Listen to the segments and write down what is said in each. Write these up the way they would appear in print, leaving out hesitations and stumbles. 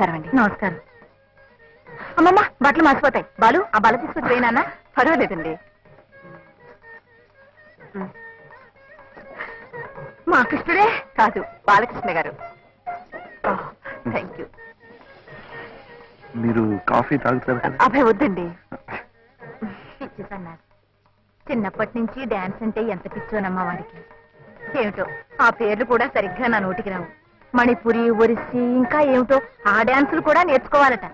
నమస్కారం అండి. నమస్కారం. అమ్మమ్మ బట్టలు మాసిపోతాయి. బాలు ఆ బల తీసుకుని పోయినా. పర్వాలేదండి. మా కృష్ణుడే కాదు, బాలకృష్ణ గారు. Thank you. మీరు కాఫీ తాగుతారు కదా? అబ్బాయి వద్దండి. పిచ్చిసన్నారు. చిన్నప్పటి నుంచి డాన్స్ అంటే ఎంత పిచ్చోనమ్మా వాడికి. ఏమిటో ఆ పేర్లు కూడా సరిగ్గా నా నోటికి రావు. మణిపురి, ఒరిస్సీ, ఇంకా ఏమిటో ఆ డాన్సులు కూడా నేర్చుకోవాలట.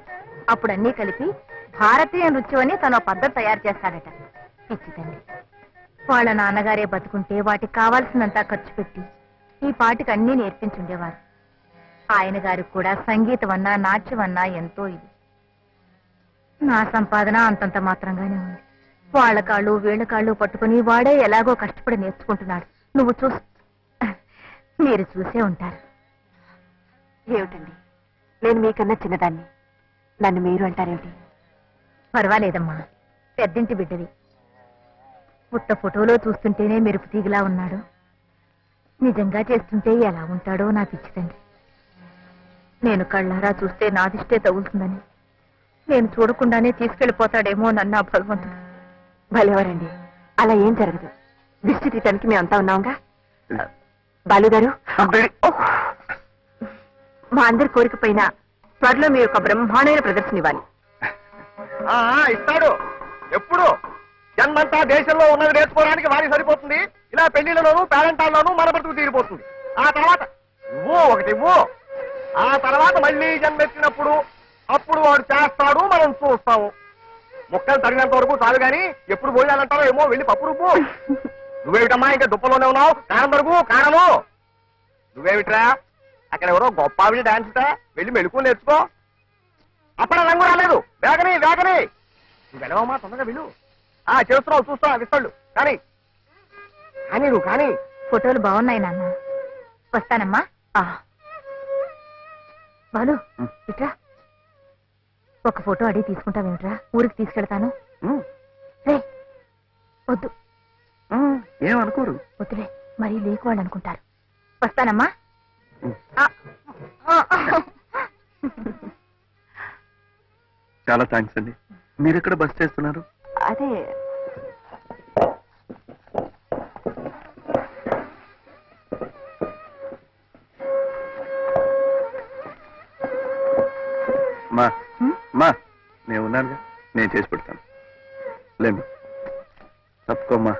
అప్పుడు అన్నీ కలిపి భారతీయ నృత్యం అని తన పద్ధతి తయారు చేస్తాడట. పిచ్చితండి. వాళ్ళ నాన్నగారే బతుకుంటే వాటికి కావాల్సినంతా ఖర్చు పెట్టి ఈ పాటికి అన్నీ నేర్పించుండేవారు. ఆయన గారికి కూడా సంగీతం అన్నా నాట్యం అన్నా ఎంతో ఇది. నా సంపాదన అంతంత మాత్రంగానే ఉంది. వాళ్ళ కాళ్ళు వీళ్ళ కాళ్ళు పట్టుకుని వాడే ఎలాగో కష్టపడి నేర్చుకుంటున్నాడు. నువ్వు మీరు చూసే ఉంటారు. ఏమిటండి, నేను మీకన్నా చిన్నదాన్ని, నన్ను మీరు అంటారేమిటి? పర్వాలేదమ్మా, పెద్దింటి బిడ్డవి. ఉత్త ఫోటోలో చూస్తుంటేనే మెరుపు తీగలా ఉన్నాడు. నిజంగా చేస్తుంటే ఎలా ఉంటాడో నాకు ఇచ్చితండి. నేను కళ్ళారా చూస్తే నాదిష్టే తగులుతుందని, నేను చూడకుండానే తీసుకెళ్లిపోతాడేమో నన్ను భగవంతుడు. భలేవారండి, అలా ఏం జరగదు. దిష్టి తీయటానికి మేమంతా ఉన్నాంగా. బాలుగారు, మా అందరి కోరికపోయినా త్వరలో మీరు ఒక బ్రహ్మాండమైన ప్రదర్శన ఇవ్వాలి. ఇస్తాడు. ఎప్పుడు జన్మంతా దేశంలో ఉన్నది నేర్చుకోవడానికి వారికి సరిపోతుంది. ఇలా పెళ్లిళ్లలోనూ పేరెంటాల్లోనూ మన బతుకు తీరిపోతుంది. ఆ తర్వాత ఒకటి ఆ తర్వాత మళ్ళీ జన్మెత్తినప్పుడు అప్పుడు వాడు చేస్తాడు, మనం చూస్తాము. మొక్కలు తగినంత వరకు చాలు గాని ఎప్పుడు పోయాలంటారో ఏమో. వెళ్ళి పప్పు రుబ్బు. నువ్వేమిటమ్మా ఇంకా దుప్పలోనే ఉన్నావు? కారం వరకు కారము. నువ్వేమిట్రా అక్కడ ఎవరో గొప్ప ఆవిడ డాన్స్ వెళ్ళి మెలుకు నేర్చుకో. అప్పుడే రంగు రాలేదు. వేగని నువ్వు వెళ్ళవమ్మా, తొందరగా వెళ్ళు. చేస్తున్నావు, చూస్తా విస్తాళ్ళు. కానీ నువ్వు కానీ. ఫోటోలు బాగున్నాయి నాన్న, వస్తానమ్మా. బాలు ఇట్రా, ఒక ఫోటో అడిగి తీసుకుంటావేమిట్రా? ఊరికి తీసుకెళ్తాను. రే వద్దు. ఏమనుకోరు. వద్దులే, మరీ లేకువాళ్ళు అనుకుంటారు. వస్తానమ్మా. చాలా థ్యాంక్స్ అండి. మీరు ఎక్కడ బస్ చేస్తున్నారు? అదే మా నేను ఉన్నానుగా, నేను చేసి పెడతాను. లేమ్మా, తప్పుకోమ్మా.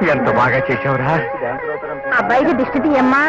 ఎంత బాగా చేసావురా. అబ్బాయికి దిష్టి తీయమ్మా.